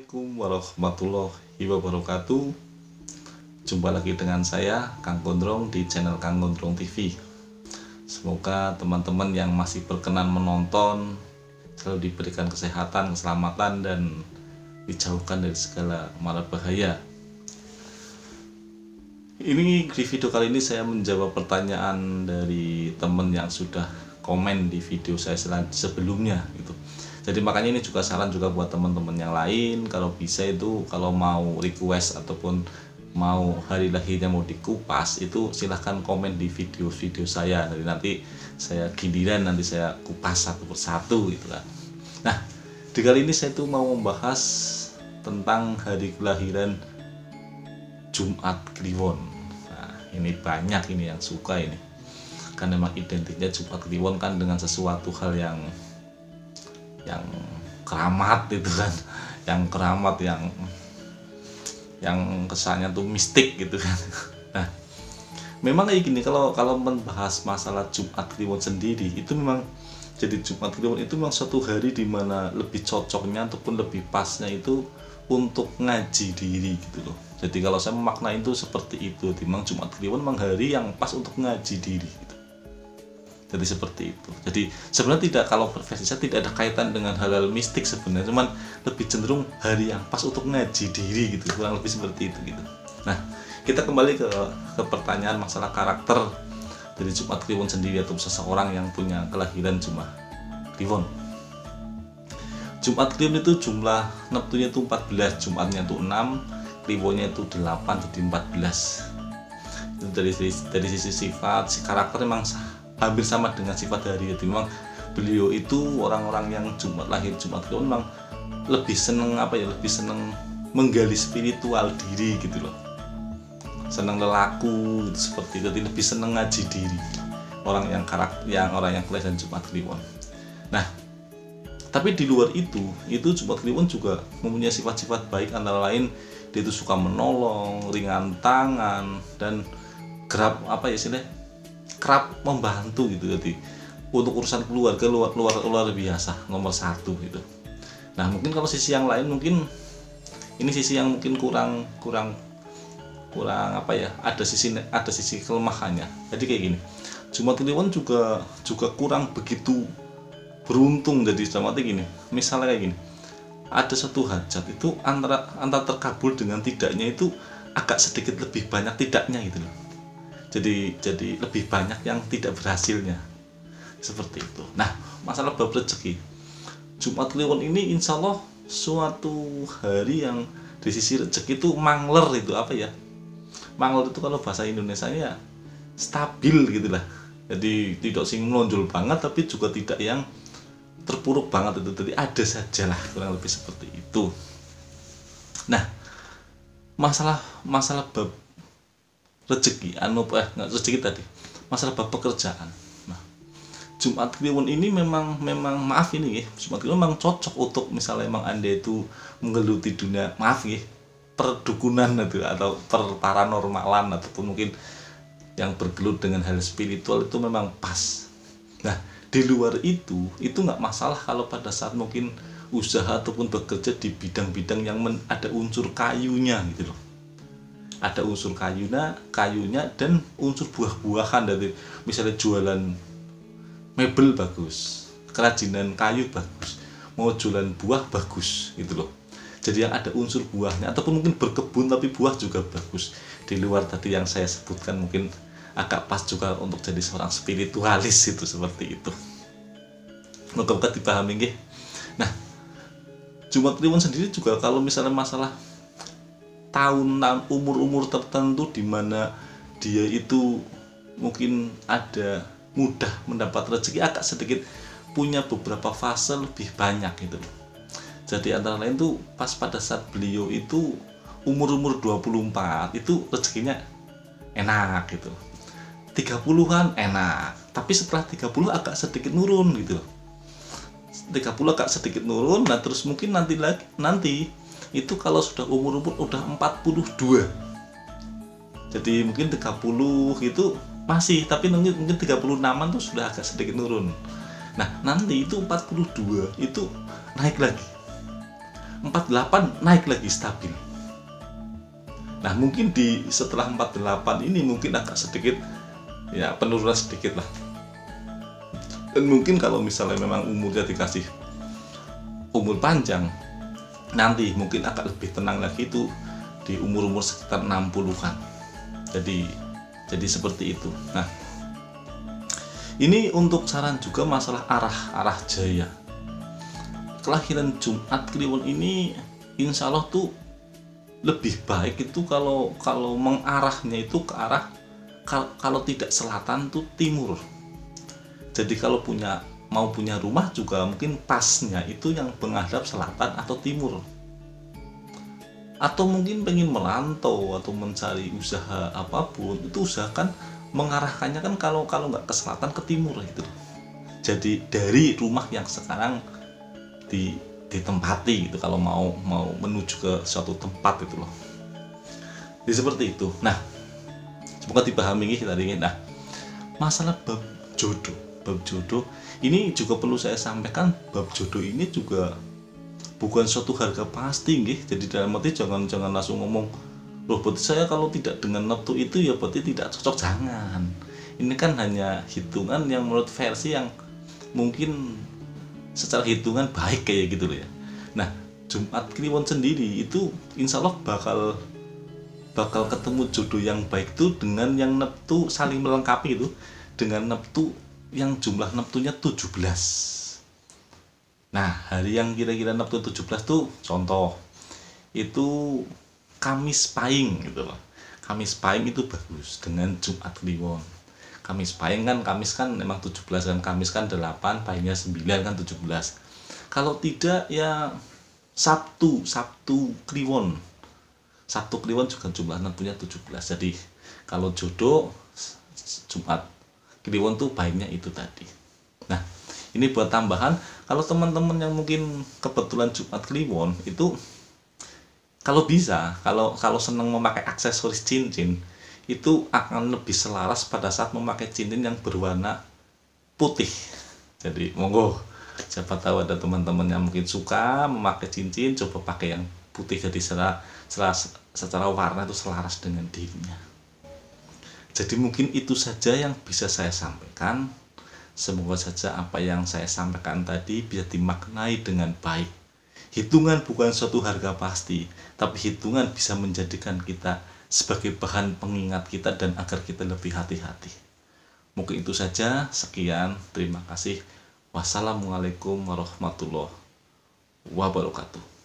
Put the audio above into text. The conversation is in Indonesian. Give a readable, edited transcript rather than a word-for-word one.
Assalamualaikum warahmatullahi wabarakatuh. Jumpa lagi dengan saya Kang Gondrong di channel Kang Gondrong TV. Semoga teman-teman yang masih berkenan menonton selalu diberikan kesehatan, keselamatan, dan dijauhkan dari segala mara bahaya. Ini di video kali ini saya menjawab pertanyaan dari teman yang sudah komen di video saya sebelumnya gitu. Jadi makanya ini juga saran juga buat teman-teman yang lain, kalau bisa itu kalau mau request ataupun mau hari lahirnya mau dikupas itu silahkan komen di video-video saya. Jadi nanti saya giliran nanti saya kupas satu persatu gitu kan. Nah, di kali ini saya tuh mau membahas tentang hari kelahiran Jumat Kliwon. Nah, ini banyak ini yang suka ini. Kan memang identiknya Jumat Kliwon kan dengan sesuatu hal yang keramat itu kan, yang keramat yang kesannya tuh mistik gitu kan. Nah, memang kayak gini, kalau membahas masalah Jumat Kliwon sendiri itu memang jadi Jumat Kliwon itu memang suatu hari dimana lebih cocoknya ataupun lebih pasnya itu untuk ngaji diri gitu loh. Jadi kalau saya memaknai itu seperti itu, memang Jumat Kliwon memang hari yang pas untuk ngaji diri gitu. Jadi seperti itu. Jadi sebenarnya tidak, kalau versi saya tidak ada kaitan dengan hal-hal mistik sebenarnya, cuman lebih cenderung hari yang pas untuk ngaji diri gitu, kurang lebih seperti itu gitu. Nah, kita kembali ke pertanyaan masalah karakter dari Jumat Kliwon sendiri atau seseorang yang punya kelahiran Jumat Kliwon. Jumat Kliwon itu jumlah neptunya itu 14, Jumatnya itu 6, Kliwonnya itu 8, jadi 14. Itu dari sisi sifat, si karakter memang hampir sama dengan sifat hari. Jadi memang beliau itu orang-orang yang lahir Jumat Kliwon memang lebih seneng lebih seneng menggali spiritual diri gitu loh, seneng lelaku gitu, seperti itu, lebih seneng ngaji diri orang yang kelahiran Jumat Kliwon. Nah, tapi di luar itu Jumat Kliwon juga mempunyai sifat-sifat baik, antara lain dia itu suka menolong, ringan tangan, dan kerap kerap membantu gitu. Jadi untuk urusan keluarga luar biasa, nomor 1 gitu. Nah, mungkin kalau sisi yang lain, mungkin ini sisi yang mungkin kurang ada sisi kelemahannya. Jadi kayak gini, Jumat Kliwon juga kurang begitu beruntung. Jadi seperti gini, misalnya kayak gini, ada satu hajat itu antara terkabul dengan tidaknya itu agak sedikit lebih banyak tidaknya gitu loh. Jadi lebih banyak yang tidak berhasilnya, seperti itu. Nah, masalah bab rezeki, Jumat Kliwon ini insya Allah suatu hari yang di sisi rezeki itu mangler. Itu mangler itu kalau bahasa Indonesianya stabil gitulah. Jadi tidak sing melonjol banget tapi juga tidak yang terpuruk banget itu. Jadi ada sajalah, kurang lebih seperti itu. Nah, masalah bab rezeki rezeki tadi, masalah bab pekerjaan. Nah, Jumat Kliwon ini memang maaf ini ya, Jumat Kliwon memang cocok untuk misalnya memang Anda itu menggeluti dunia perdukunan itu atau paranormalan ataupun mungkin yang bergelut dengan hal spiritual, itu memang pas. Nah, di luar itu nggak masalah kalau pada saat mungkin usaha ataupun bekerja di bidang-bidang yang ada unsur kayunya gitu loh. Ada unsur kayunya dan unsur buah-buahan. Dari misalnya jualan mebel bagus, kerajinan kayu bagus, mau jualan buah bagus gitu loh. Jadi yang ada unsur buahnya, ataupun mungkin berkebun tapi buah juga bagus. Di luar tadi yang saya sebutkan mungkin agak pas juga untuk jadi seorang spiritualis itu, seperti itu. Moga-moga dipahami nggih. Nah, Jumat Kliwon sendiri juga kalau misalnya masalah tahun umur tertentu di mana dia itu mungkin ada mudah mendapat rezeki, agak sedikit punya beberapa fase lebih banyak gitu. Jadi antara lain tuh pas pada saat beliau itu umur 24 itu rezekinya enak gitu. 30-an enak, tapi setelah 30 agak sedikit nurun gitu. 30 agak sedikit nurun, nah terus mungkin nanti itu kalau sudah umur udah 42, jadi mungkin 30 itu masih, tapi mungkin 36an tuh sudah agak sedikit nurun. Nah, nanti itu 42 itu naik lagi. 48 naik lagi stabil. Nah mungkin di setelah 48 ini mungkin agak sedikit ya penurunan sedikit lah. Dan mungkin kalau misalnya memang umurnya dikasih umur panjang, nanti mungkin agak lebih tenang lagi itu di umur-umur sekitar 60-an. Jadi seperti itu. Nah, ini untuk saran juga masalah arah jaya. Kelahiran Jumat Kliwon ini insya Allah tuh lebih baik itu kalau mengarahnya itu ke arah, kalau tidak selatan tuh timur. Jadi kalau mau punya rumah juga mungkin pasnya itu yang menghadap selatan atau timur. Atau mungkin pengen merantau atau mencari usaha apapun, itu usahakan mengarahkannya kan kalau nggak ke selatan ke timur gitu. Jadi dari rumah yang sekarang ditempati gitu, kalau mau menuju ke suatu tempat itu loh. Jadi seperti itu. Nah, semoga dipahami tadi. Nah, masalah bab jodoh ini juga perlu saya sampaikan, bab jodoh ini juga bukan suatu harga pasti nggih. Jadi dalam arti jangan langsung ngomong, loh berarti saya kalau tidak dengan neptu itu ya berarti tidak cocok. Jangan. Ini kan hanya hitungan yang menurut versi yang mungkin secara hitungan baik kayak gitu loh ya. Nah, Jumat Kliwon sendiri itu insya Allah bakal ketemu jodoh yang baik itu dengan yang neptu saling melengkapi itu, dengan neptu yang jumlah neptunya 17. Nah, hari yang kira-kira neptu 17 tuh contoh itu Kamis Pahing gitu loh. Kamis Pahing itu bagus dengan Jumat Kliwon. Kamis Pahing kan, Kamis kan memang 17 kan, Kamis kan 8, Pahingnya 9 kan 17. Kalau tidak ya Sabtu Kliwon. Sabtu Kliwon juga jumlah neptunya 17. Jadi kalau jodoh Jumat Kliwon tuh baiknya itu tadi. Nah, ini buat tambahan, kalau teman-teman yang mungkin kebetulan Jumat Kliwon itu kalau bisa, kalau senang memakai aksesoris cincin, itu akan lebih selaras pada saat memakai cincin yang berwarna putih. Jadi monggo, siapa tahu ada teman-teman yang mungkin suka memakai cincin, coba pakai yang putih, jadi secara warna itu selaras dengan dirinya. Jadi mungkin itu saja yang bisa saya sampaikan. Semoga saja apa yang saya sampaikan tadi bisa dimaknai dengan baik. Hitungan bukan suatu harga pasti, tapi hitungan bisa menjadikan kita sebagai bahan pengingat kita dan agar kita lebih hati-hati. Mungkin itu saja. Sekian, terima kasih. Wassalamualaikum warahmatullahi wabarakatuh.